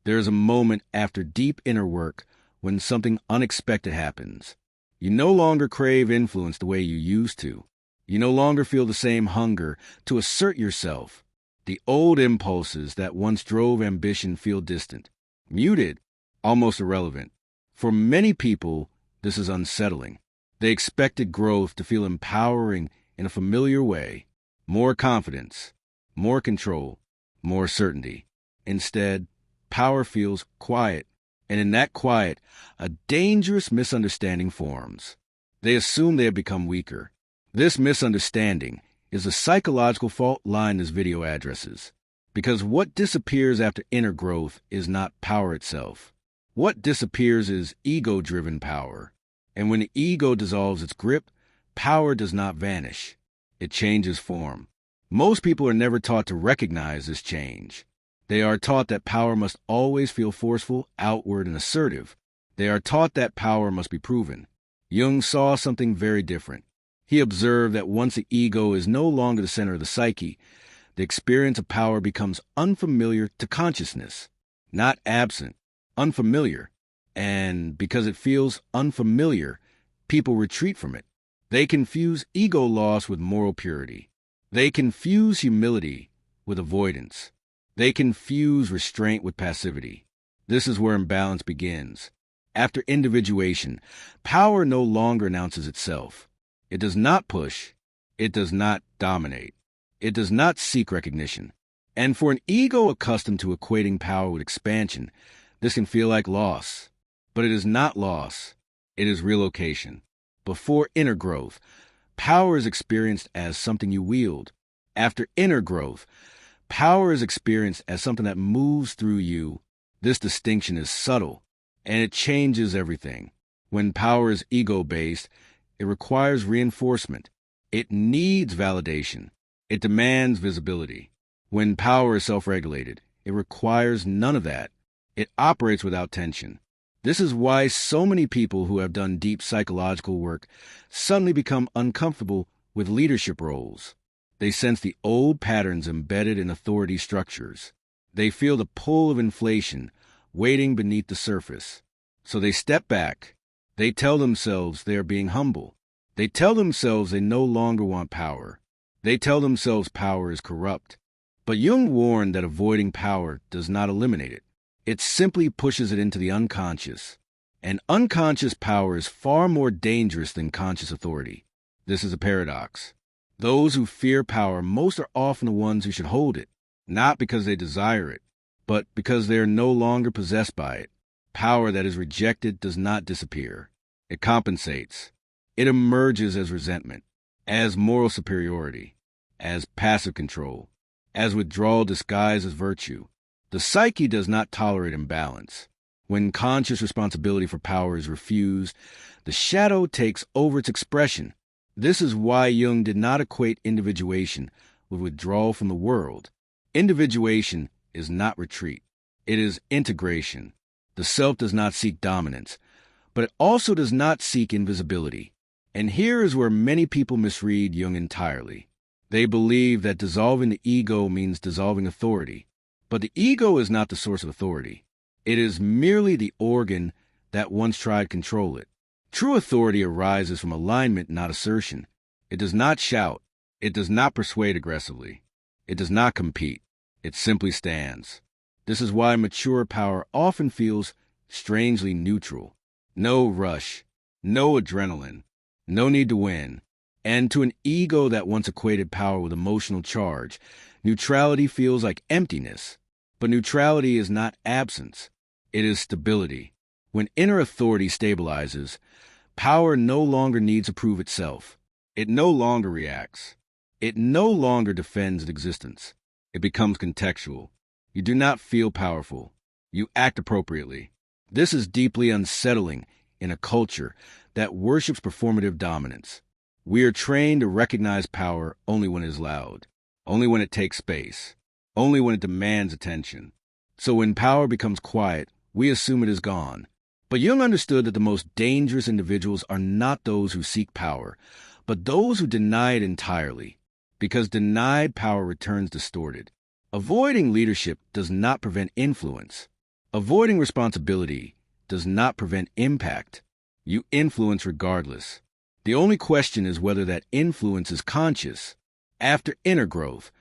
There is a moment after deep inner work when something unexpected happens. You no longer crave influence the way you used to. You no longer feel the same hunger to assert yourself. The old impulses that once drove ambition feel distant, muted, almost irrelevant. For many people, this is unsettling. They expected growth to feel empowering in a familiar way. More confidence, more control, more certainty. Instead, power feels quiet, and in that quiet, a dangerous misunderstanding forms. They assume they have become weaker. This misunderstanding is a psychological fault line this video addresses, because what disappears after inner growth is not power itself. What disappears is ego-driven power, and when the ego dissolves its grip, power does not vanish. It changes form. Most people are never taught to recognize this change. They are taught that power must always feel forceful, outward, and assertive. They are taught that power must be proven. Jung saw something very different. He observed that once the ego is no longer the center of the psyche, the experience of power becomes unfamiliar to consciousness, not absent, unfamiliar. And because it feels unfamiliar, people retreat from it. They confuse ego loss with moral purity. They confuse humility with avoidance. They confuse restraint with passivity. This is where imbalance begins. After individuation, power no longer announces itself. It does not push. It does not dominate. It does not seek recognition. And for an ego accustomed to equating power with expansion, this can feel like loss. But it is not loss. It is relocation. Before inner growth, power is experienced as something you wield. After inner growth, power is experienced as something that moves through you. This distinction is subtle, and it changes everything. When power is ego-based, it requires reinforcement. It needs validation. It demands visibility. When power is self-regulated, it requires none of that. It operates without tension. This is why so many people who have done deep psychological work suddenly become uncomfortable with leadership roles. They sense the old patterns embedded in authority structures. They feel the pull of inflation waiting beneath the surface. So they step back. They tell themselves they are being humble. They tell themselves they no longer want power. They tell themselves power is corrupt. But Jung warned that avoiding power does not eliminate it. It simply pushes it into the unconscious. And unconscious power is far more dangerous than conscious authority. This is a paradox. Those who fear power most are often the ones who should hold it, not because they desire it, but because they are no longer possessed by it. Power that is rejected does not disappear. It compensates. It emerges as resentment, as moral superiority, as passive control, as withdrawal disguised as virtue. The psyche does not tolerate imbalance. When conscious responsibility for power is refused, the shadow takes over its expression. This is why Jung did not equate individuation with withdrawal from the world. Individuation is not retreat. It is integration. The self does not seek dominance, but it also does not seek invisibility. And here is where many people misread Jung entirely. They believe that dissolving the ego means dissolving authority. But the ego is not the source of authority. It is merely the organ that once tried to control it. True authority arises from alignment, not assertion. It does not shout. It does not persuade aggressively. It does not compete. It simply stands. This is why mature power often feels strangely neutral. No rush, no adrenaline, no need to win. And to an ego that once equated power with emotional charge, neutrality feels like emptiness. But neutrality is not absence. It is stability. When inner authority stabilizes, power no longer needs to prove itself. It no longer reacts. It no longer defends its existence. It becomes contextual. You do not feel powerful. You act appropriately. This is deeply unsettling in a culture that worships performative dominance. We are trained to recognize power only when it is loud, only when it takes space, only when it demands attention. So when power becomes quiet, we assume it is gone. But Jung understood that the most dangerous individuals are not those who seek power, but those who deny it entirely, because denied power returns distorted. Avoiding leadership does not prevent influence. Avoiding responsibility does not prevent impact. You influence regardless. The only question is whether that influence is conscious. After inner growth,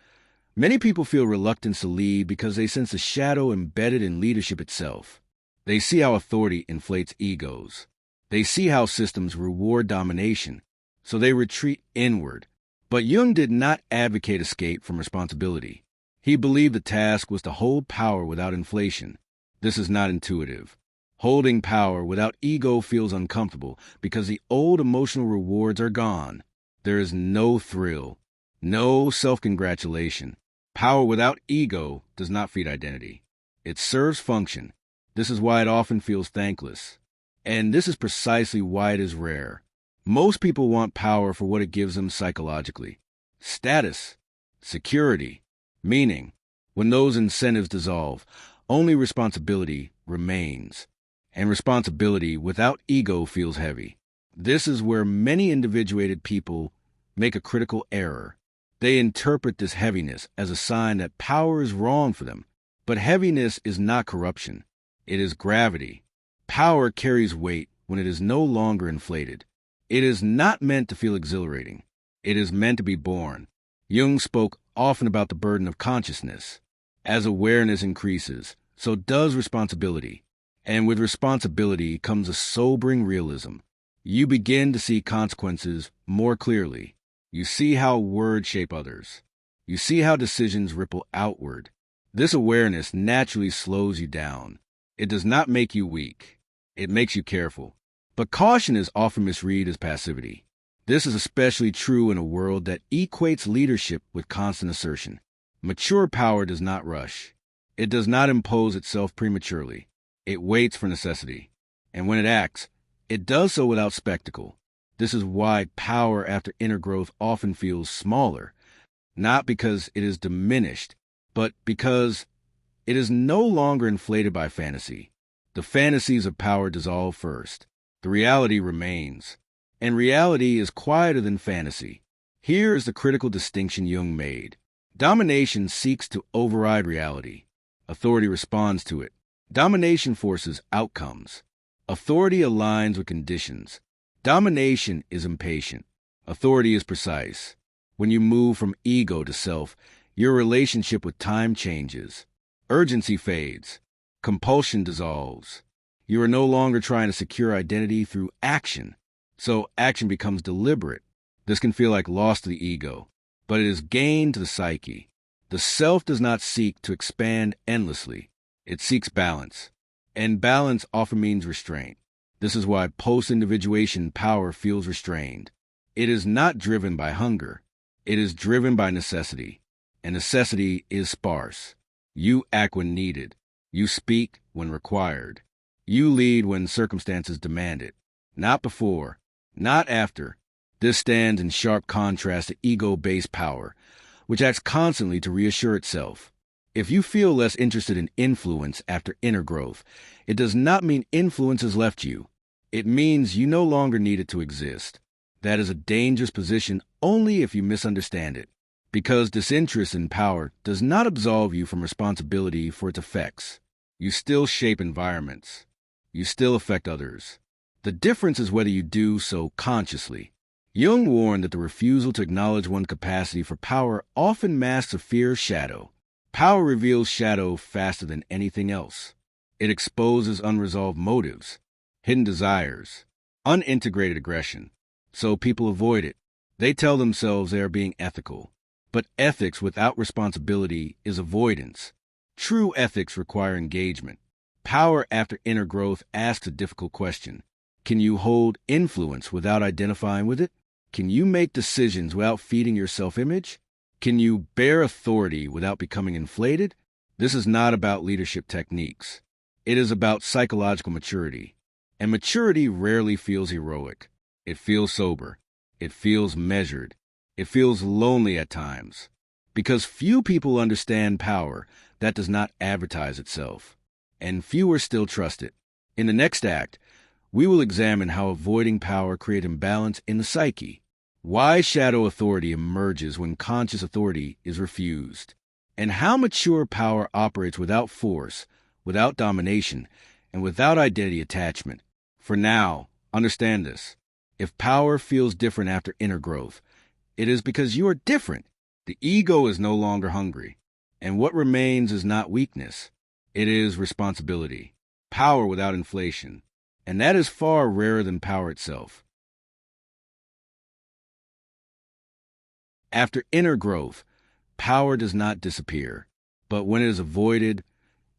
many people feel reluctance to lead because they sense a shadow embedded in leadership itself. They see how authority inflates egos. They see how systems reward domination, so they retreat inward. But Jung did not advocate escape from responsibility. He believed the task was to hold power without inflation. This is not intuitive. Holding power without ego feels uncomfortable because the old emotional rewards are gone. There is no thrill, no self-congratulation. Power without ego does not feed identity. It serves function. This is why it often feels thankless. And this is precisely why it is rare. Most people want power for what it gives them psychologically. Status, security, meaning. When those incentives dissolve, only responsibility remains. And responsibility without ego feels heavy. This is where many individuated people make a critical error. They interpret this heaviness as a sign that power is wrong for them. But heaviness is not corruption. It is gravity. Power carries weight when it is no longer inflated. It is not meant to feel exhilarating. It is meant to be borne. Jung spoke often about the burden of consciousness. As awareness increases, so does responsibility. And with responsibility comes a sobering realism. You begin to see consequences more clearly. You see how words shape others. You see how decisions ripple outward. This awareness naturally slows you down. It does not make you weak. It makes you careful. But caution is often misread as passivity. This is especially true in a world that equates leadership with constant assertion. Mature power does not rush. It does not impose itself prematurely. It waits for necessity. And when it acts, it does so without spectacle. This is why power after inner growth often feels smaller, not because it is diminished, but because it is no longer inflated by fantasy. The fantasies of power dissolve first. The reality remains. And reality is quieter than fantasy. Here is the critical distinction Jung made. Domination seeks to override reality. Authority responds to it. Domination forces outcomes. Authority aligns with conditions. Domination is impatient. Authority is precise. When you move from ego to self, your relationship with time changes. Urgency fades. Compulsion dissolves. You are no longer trying to secure identity through action. So action becomes deliberate. This can feel like loss to the ego, but it is gain to the psyche. The self does not seek to expand endlessly. It seeks balance, and balance often means restraint. This is why post-individuation power feels restrained. It is not driven by hunger. It is driven by necessity, and necessity is sparse. You act when needed. You speak when required. You lead when circumstances demand it. Not before, not after. This stands in sharp contrast to ego-based power, which acts constantly to reassure itself. If you feel less interested in influence after inner growth, it does not mean influence has left you. It means you no longer need it to exist. That is a dangerous position only if you misunderstand it, because disinterest in power does not absolve you from responsibility for its effects. You still shape environments. You still affect others. The difference is whether you do so consciously. Jung warned that the refusal to acknowledge one's capacity for power often masks a fear of shadow. Power reveals shadow faster than anything else. It exposes unresolved motives, hidden desires, unintegrated aggression. So people avoid it. They tell themselves they are being ethical. But ethics without responsibility is avoidance. True ethics require engagement. Power after inner growth asks a difficult question. Can you hold influence without identifying with it? Can you make decisions without feeding your self-image? Can you bear authority without becoming inflated? This is not about leadership techniques. It is about psychological maturity. And maturity rarely feels heroic. It feels sober. It feels measured. It feels lonely at times. Because few people understand power that does not advertise itself. And fewer still trust it. In the next act, we will examine how avoiding power creates imbalance in the psyche, why shadow authority emerges when conscious authority is refused, and how mature power operates without force without domination, and without identity attachment. For now, understand this. If power feels different after inner growth, it is because you are different. The ego is no longer hungry, and what remains is not weakness. It is responsibility, power without inflation, and that is far rarer than power itself. After inner growth, power does not disappear, but when it is avoided,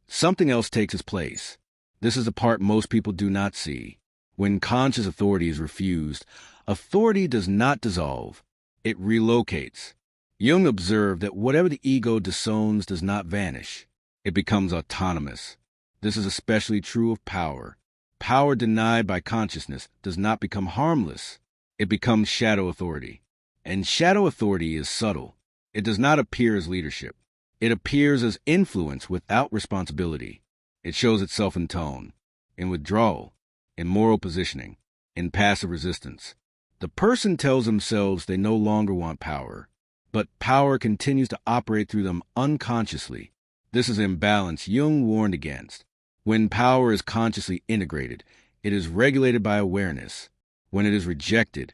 something else takes its place. This is the part most people do not see. When conscious authority is refused, authority does not dissolve, it relocates. Jung observed that whatever the ego disowns does not vanish. It becomes autonomous. This is especially true of power. Power denied by consciousness does not become harmless. It becomes shadow authority. And shadow authority is subtle. It does not appear as leadership. It appears as influence without responsibility. It shows itself in tone, in withdrawal, in moral positioning, in passive resistance. The person tells themselves they no longer want power, but power continues to operate through them unconsciously. This is imbalance Jung warned against. When power is consciously integrated, it is regulated by awareness. When it is rejected,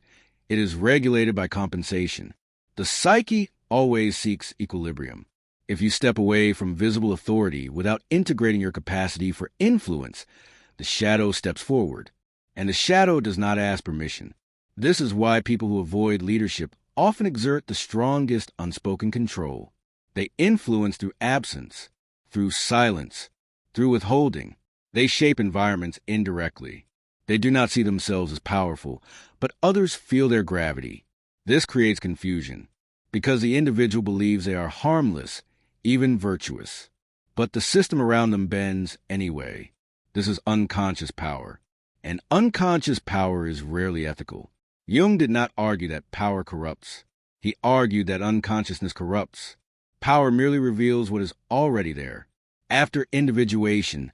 it is regulated by compensation. The psyche always seeks equilibrium. If you step away from visible authority without integrating your capacity for influence, the shadow steps forward, and the shadow does not ask permission. This is why people who avoid leadership often exert the strongest unspoken control. They influence through absence, through silence, through withholding. They shape environments indirectly. They do not see themselves as powerful, but others feel their gravity. This creates confusion, because the individual believes they are harmless, even virtuous. But the system around them bends anyway. This is unconscious power, and unconscious power is rarely ethical. Jung did not argue that power corrupts. He argued that unconsciousness corrupts. Power merely reveals what is already there. After individuation,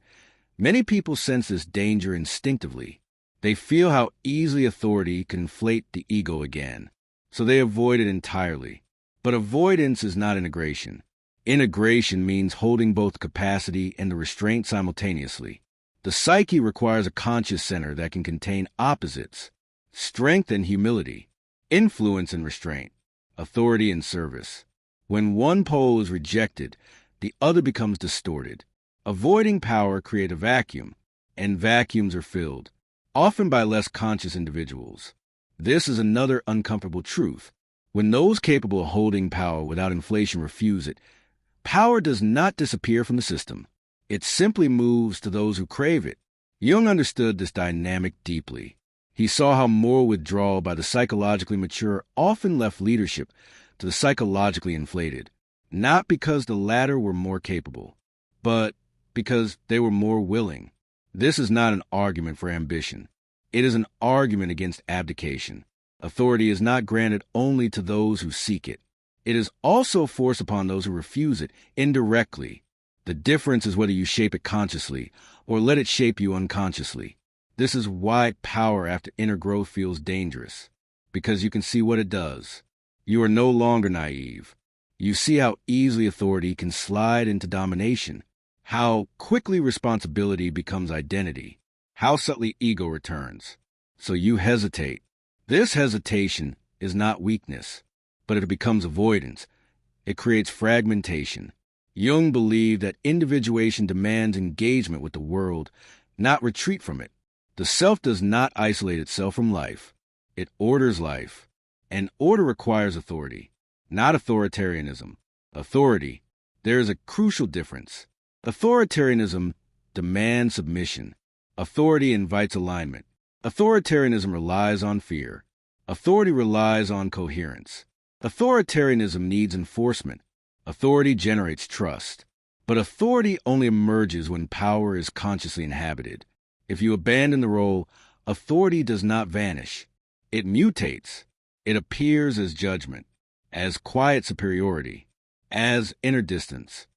many people sense this danger instinctively. They feel how easily authority can inflate the ego again, so they avoid it entirely. But avoidance is not integration. Integration means holding both capacity and the restraint simultaneously. The psyche requires a conscious center that can contain opposites: strength and humility, influence and restraint, authority and service. When one pole is rejected, the other becomes distorted. Avoiding power creates a vacuum, and vacuums are filled, often by less conscious individuals. This is another uncomfortable truth. When those capable of holding power without inflation refuse it, power does not disappear from the system. It simply moves to those who crave it. Jung understood this dynamic deeply. He saw how moral withdrawal by the psychologically mature often left leadership to the psychologically inflated, not because the latter were more capable, but because they were more willing. This is not an argument for ambition. It is an argument against abdication. Authority is not granted only to those who seek it. It is also forced upon those who refuse it indirectly. The difference is whether you shape it consciously or let it shape you unconsciously. This is why power after inner growth feels dangerous, because you can see what it does. You are no longer naive. You see how easily authority can slide into domination, how quickly responsibility becomes identity, how subtly ego returns. So you hesitate. This hesitation is not weakness, but it becomes avoidance. It creates fragmentation. Jung believed that individuation demands engagement with the world, not retreat from it. The self does not isolate itself from life. It orders life. And order requires authority, not authoritarianism. Authority, there is a crucial difference. Authoritarianism demands submission. Authority invites alignment. Authoritarianism relies on fear. Authority relies on coherence. Authoritarianism needs enforcement. Authority generates trust. But authority only emerges when power is consciously inhabited. If you abandon the role, authority does not vanish. It mutates. It appears as judgment, as quiet superiority, as inner distance.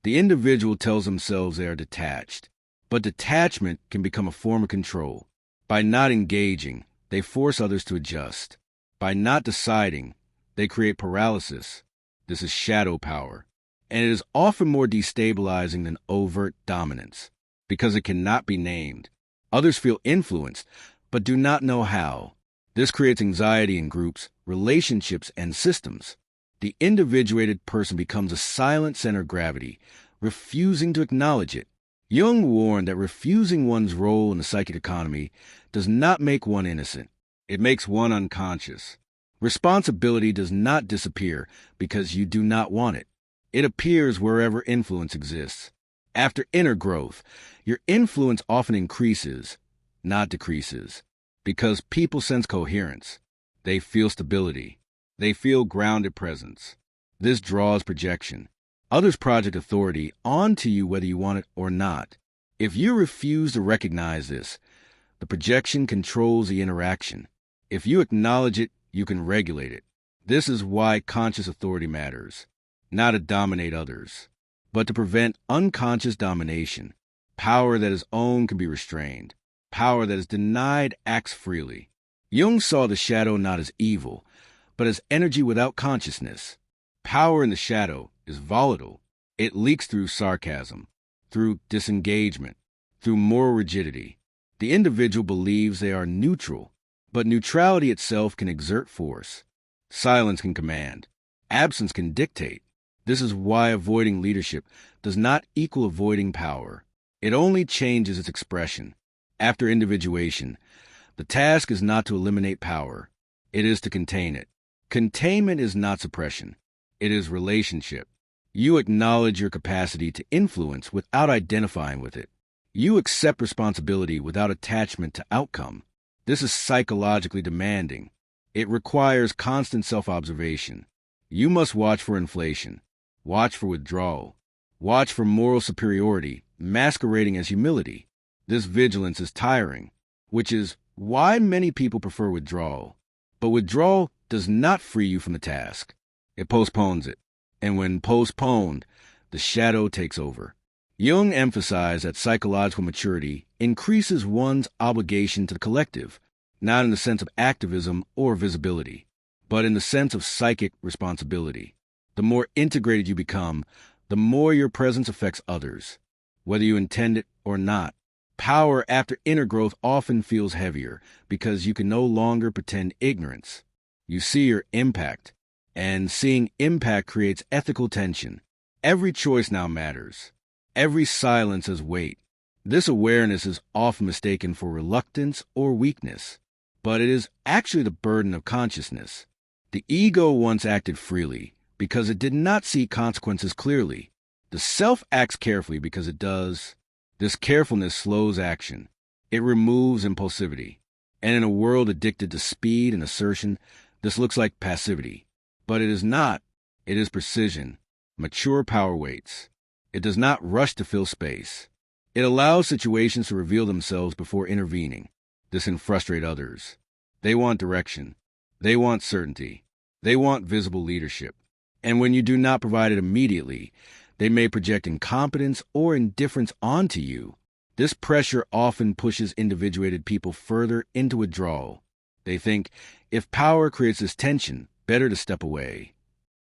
The individual tells themselves they are detached, but detachment can become a form of control. By not engaging, they force others to adjust. By not deciding, they create paralysis. This is shadow power. and it is often more destabilizing than overt dominance, because it cannot be named. Others feel influenced, but do not know how. This creates anxiety in groups, relationships, and systems. The individuated person becomes a silent center of gravity, refusing to acknowledge it. Jung warned that refusing one's role in the psychic economy does not make one innocent. It makes one unconscious. Responsibility does not disappear because you do not want it. It appears wherever influence exists. After inner growth, your influence often increases, not decreases, because people sense coherence. They feel stability. They feel grounded presence. This draws projection. Others project authority onto you whether you want it or not. If you refuse to recognize this, the projection controls the interaction. If you acknowledge it, you can regulate it. This is why conscious authority matters, not to dominate others, but to prevent unconscious domination. Power that is owned can be restrained. Power that is denied acts freely. Jung saw the shadow not as evil, but as energy without consciousness. Power in the shadow is volatile. It leaks through sarcasm, through disengagement, through moral rigidity. The individual believes they are neutral, but neutrality itself can exert force. Silence can command. Absence can dictate. This is why avoiding leadership does not equal avoiding power. It only changes its expression. After individuation, the task is not to eliminate power. It is to contain it. Containment is not suppression. It is relationship. You acknowledge your capacity to influence without identifying with it. You accept responsibility without attachment to outcome. This is psychologically demanding. It requires constant self-observation. You must watch for inflation, watch for withdrawal, watch for moral superiority masquerading as humility. This vigilance is tiring, which is why many people prefer withdrawal. But withdrawal does not free you from the task. It postpones it. And when postponed, the shadow takes over. Jung emphasized that psychological maturity increases one's obligation to the collective, not in the sense of activism or visibility, but in the sense of psychic responsibility. The more integrated you become, the more your presence affects others, whether you intend it or not. Power after inner growth often feels heavier because you can no longer pretend ignorance. You see your impact, and seeing impact creates ethical tension. Every choice now matters. Every silence has weight. This awareness is often mistaken for reluctance or weakness, but it is actually the burden of consciousness. The ego once acted freely because it did not see consequences clearly. The self acts carefully because it does. This carefulness slows action. It removes impulsivity. And in a world addicted to speed and assertion, this looks like passivity. But it is not. It is precision. Mature power waits. It does not rush to fill space. It allows situations to reveal themselves before intervening. This can frustrate others. They want direction. They want certainty. They want visible leadership. And when you do not provide it immediately, they may project incompetence or indifference onto you. This pressure often pushes individuated people further into withdrawal. They think, if power creates this tension, better to step away.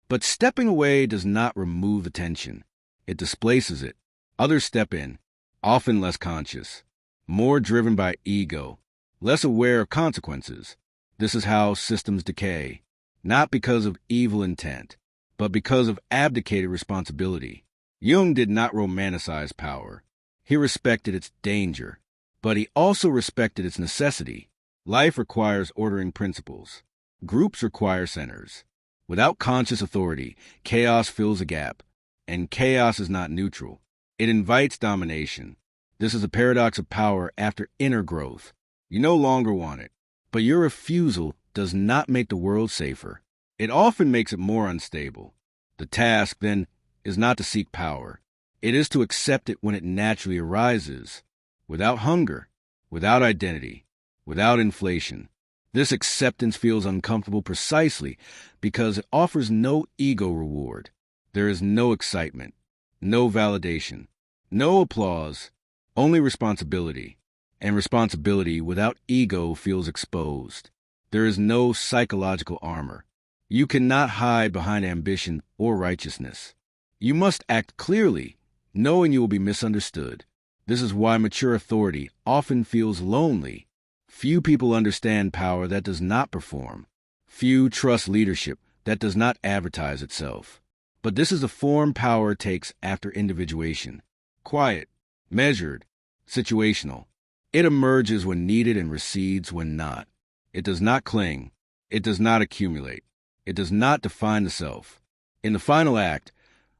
But stepping away does not remove the tension. It displaces it. Others step in, often less conscious, more driven by ego, less aware of consequences. This is how systems decay, not because of evil intent, but because of abdicated responsibility. Jung did not romanticize power. He respected its danger, but he also respected its necessity. Life requires ordering principles. Groups require centers. Without conscious authority, chaos fills a gap, and chaos is not neutral. It invites domination. This is a paradox of power after inner growth. You no longer want it, but your refusal does not make the world safer. It often makes it more unstable. The task, then, is not to seek power. It is to accept it when it naturally arises, without hunger, without identity, without inflation. This acceptance feels uncomfortable precisely because it offers no ego reward. There is no excitement, no validation, no applause, only responsibility. And responsibility without ego feels exposed. There is no psychological armor. You cannot hide behind ambition or righteousness. You must act clearly, knowing you will be misunderstood. This is why mature authority often feels lonely. Few people understand power that does not perform. Few trust leadership that does not advertise itself. But this is the form power takes after individuation. Quiet, measured, situational. It emerges when needed and recedes when not. It does not cling. It does not accumulate. It does not define the self. In the final act,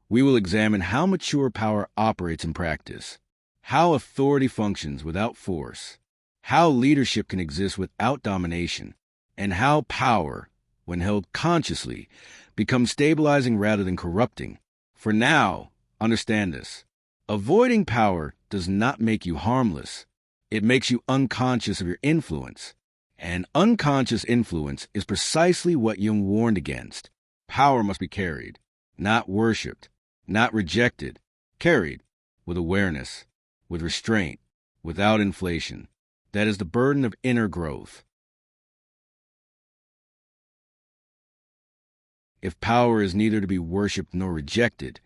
we will examine how mature power operates in practice, how authority functions without force, how leadership can exist without domination, and how power, when held consciously, becomes stabilizing rather than corrupting. For now, understand this. Avoiding power does not make you harmless. It makes you unconscious of your influence. And unconscious influence is precisely what Jung warned against. Power must be carried, not worshipped, not rejected, carried with awareness, with restraint, without inflation. That is the burden of inner growth. If power is neither to be worshipped nor rejected,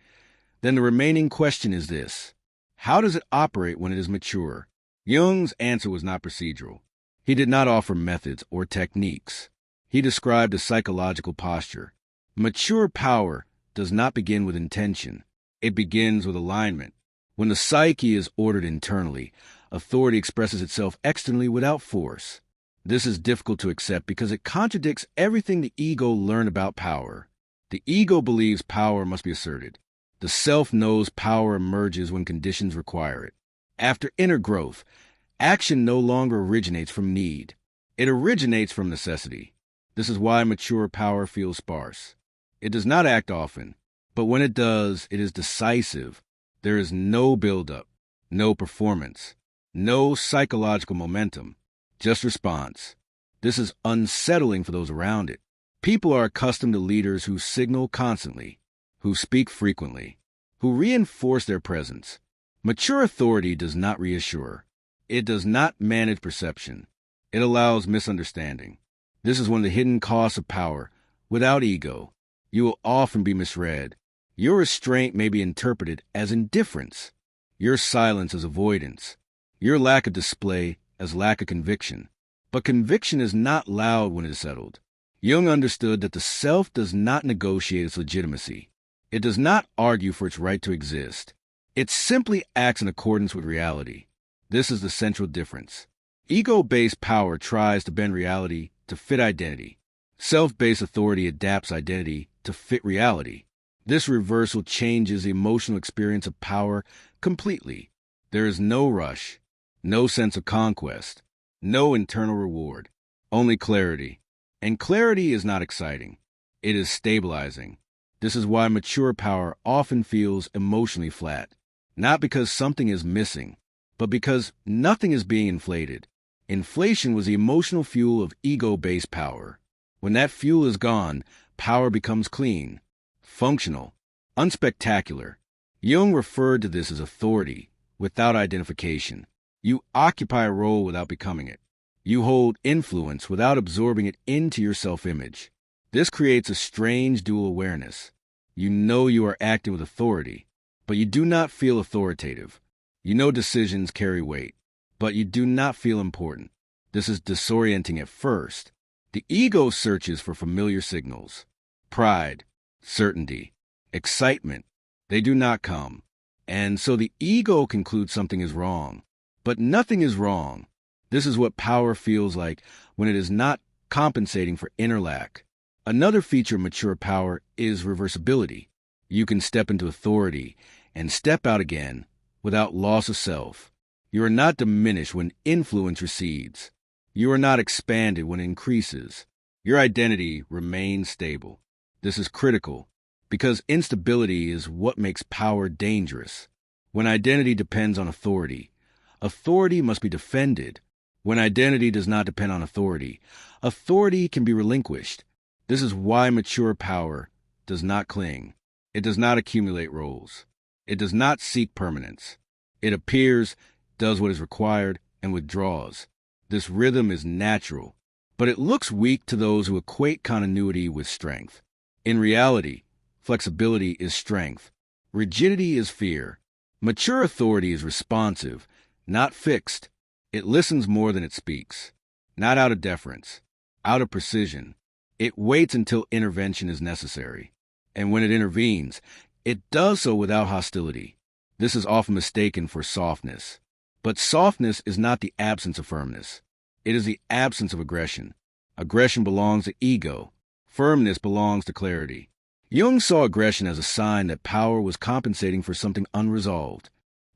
then the remaining question is this: how does it operate when it is mature? Jung's answer was not procedural. He did not offer methods or techniques. He described a psychological posture. Mature power does not begin with intention. It begins with alignment. When the psyche is ordered internally, authority expresses itself externally without force. This is difficult to accept because it contradicts everything the ego learned about power. The ego believes power must be asserted. The self knows power emerges when conditions require it. After inner growth, action no longer originates from need. It originates from necessity. This is why mature power feels sparse. It does not act often, but when it does, it is decisive. There is no buildup, no performance, no psychological momentum, just response. This is unsettling for those around it. People are accustomed to leaders who signal constantly, who speak frequently, who reinforce their presence. Mature authority does not reassure. It does not manage perception. It allows misunderstanding. This is one of the hidden costs of power. Without ego, you will often be misread. Your restraint may be interpreted as indifference, your silence as avoidance, your lack of display as lack of conviction. But conviction is not loud when it is settled. Jung understood that the self does not negotiate its legitimacy. It does not argue for its right to exist. It simply acts in accordance with reality. This is the central difference. Ego-based power tries to bend reality to fit identity. Self-based authority adapts identity to fit reality. This reversal changes the emotional experience of power completely. There is no rush, no sense of conquest, no internal reward, only clarity. And clarity is not exciting. It is stabilizing. This is why mature power often feels emotionally flat. Not because something is missing, but because nothing is being inflated. Inflation was the emotional fuel of ego-based power. When that fuel is gone, power becomes clean, functional, unspectacular. Jung referred to this as authority without identification. You occupy a role without becoming it. You hold influence without absorbing it into your self-image. This creates a strange dual awareness. You know you are acting with authority, but you do not feel authoritative. You know decisions carry weight, but you do not feel important. This is disorienting at first. The ego searches for familiar signals. Pride, certainty, excitement. They do not come. And so the ego concludes something is wrong. But nothing is wrong. This is what power feels like when it is not compensating for inner lack. Another feature of mature power is reversibility. You can step into authority and step out again without loss of self. You are not diminished when influence recedes. You are not expanded when it increases. Your identity remains stable. This is critical because instability is what makes power dangerous. When identity depends on authority, authority must be defended. When identity does not depend on authority, authority can be relinquished. This is why mature power does not cling. It does not accumulate roles. It does not seek permanence. It appears, does what is required, and withdraws. This rhythm is natural, but it looks weak to those who equate continuity with strength. In reality, flexibility is strength. Rigidity is fear. Mature authority is responsive, not fixed. It listens more than it speaks, not out of deference, out of precision. It waits until intervention is necessary. And when it intervenes, it does so without hostility. This is often mistaken for softness. But softness is not the absence of firmness. It is the absence of aggression. Aggression belongs to ego. Firmness belongs to clarity. Jung saw aggression as a sign that power was compensating for something unresolved.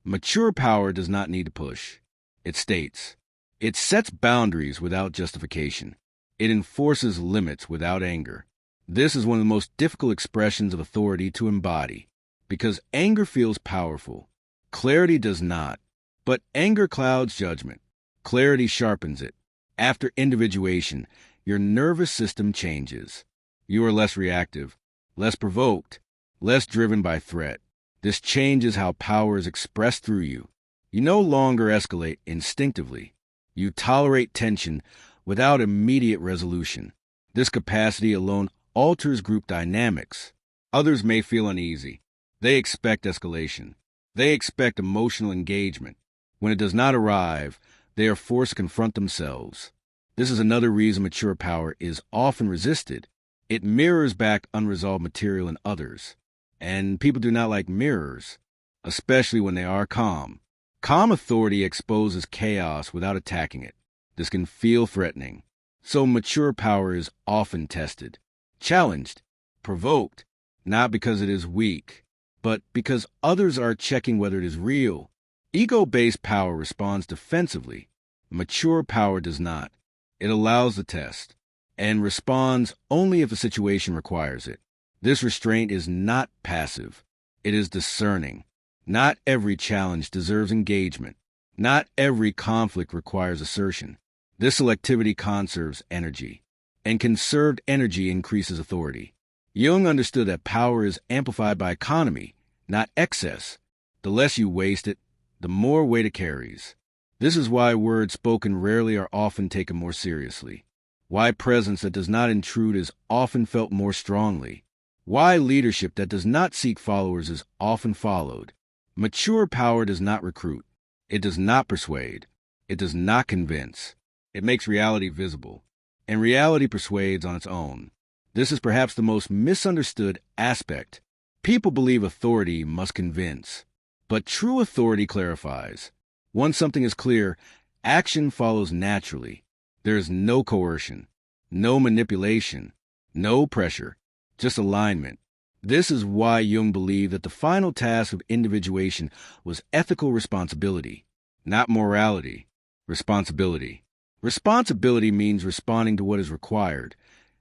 Mature power does not need to push. It states. It sets boundaries without justification. It enforces limits without anger. This is one of the most difficult expressions of authority to embody, because anger feels powerful. Clarity does not. But anger clouds judgment. Clarity sharpens it. After individuation, your nervous system changes. You are less reactive, less provoked, less driven by threat. This changes how power is expressed through you. You no longer escalate instinctively. You tolerate tension without immediate resolution. This capacity alone alters group dynamics. Others may feel uneasy. They expect escalation. They expect emotional engagement. When it does not arrive, they are forced to confront themselves. This is another reason mature power is often resisted. It mirrors back unresolved material in others. And people do not like mirrors, especially when they are calm. Calm authority exposes chaos without attacking it. This can feel threatening. So mature power is often tested, challenged, provoked, not because it is weak, but because others are checking whether it is real. Ego-based power responds defensively. Mature power does not. It allows the test and responds only if the situation requires it. This restraint is not passive. It is discerning. Not every challenge deserves engagement. Not every conflict requires assertion. This selectivity conserves energy, and conserved energy increases authority. Jung understood that power is amplified by economy, not excess. The less you waste it, the more weight it carries. This is why words spoken rarely are often taken more seriously. Why presence that does not intrude is often felt more strongly. Why leadership that does not seek followers is often followed. Mature power does not recruit. It does not persuade. It does not convince. It makes reality visible. And reality persuades on its own. This is perhaps the most misunderstood aspect. People believe authority must convince. But true authority clarifies. Once something is clear, action follows naturally. There is no coercion, no manipulation, no pressure, just alignment. This is why Jung believed that the final task of individuation was ethical responsibility, not morality. Responsibility. Responsibility means responding to what is required,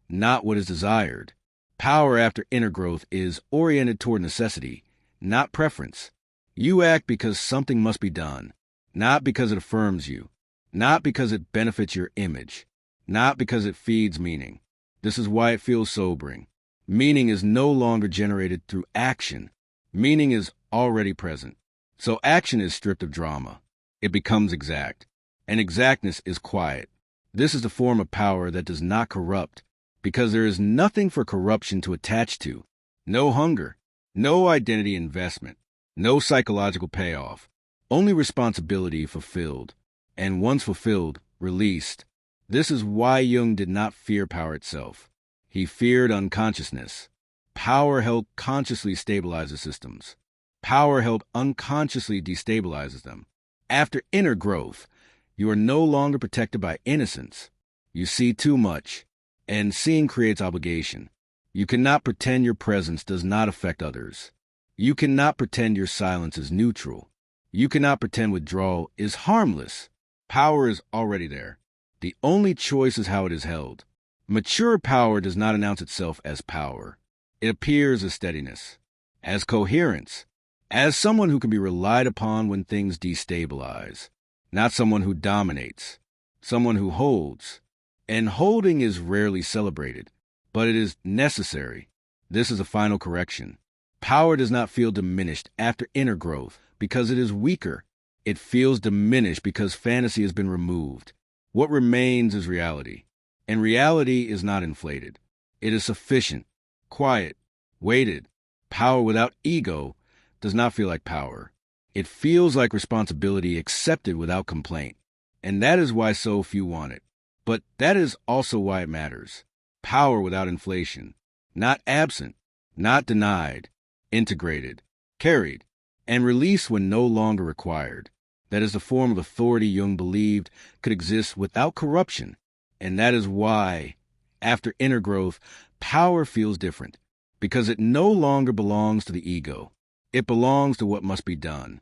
not what is desired. Power after inner growth is oriented toward necessity, not preference. You act because something must be done, not because it affirms you, not because it benefits your image, not because it feeds meaning. This is why it feels sobering. Meaning is no longer generated through action. Meaning is already present. So action is stripped of drama. It becomes exact. And exactness is quiet. This is the form of power that does not corrupt, because there is nothing for corruption to attach to. No hunger, no identity investment, no psychological payoff, only responsibility fulfilled, and once fulfilled, released. This is why Jung did not fear power itself. He feared unconsciousness. Power held consciously stabilizes systems. Power held unconsciously destabilizes them. After inner growth, you are no longer protected by innocence. You see too much, and seeing creates obligation. You cannot pretend your presence does not affect others. You cannot pretend your silence is neutral. You cannot pretend withdrawal is harmless. Power is already there. The only choice is how it is held. Mature power does not announce itself as power. It appears as steadiness, as coherence, as someone who can be relied upon when things destabilize, not someone who dominates, someone who holds. And holding is rarely celebrated, but it is necessary. This is a final correction. Power does not feel diminished after inner growth because it is weaker. It feels diminished because fantasy has been removed. What remains is reality. And reality is not inflated. It is sufficient, quiet, weighted. Power without ego does not feel like power. It feels like responsibility accepted without complaint. And that is why so few want it. But that is also why it matters. Power without inflation. Not absent, not denied, integrated, carried, and released when no longer required. That is the form of authority Jung believed could exist without corruption. And that is why, after inner growth, power feels different. Because it no longer belongs to the ego. It belongs to what must be done.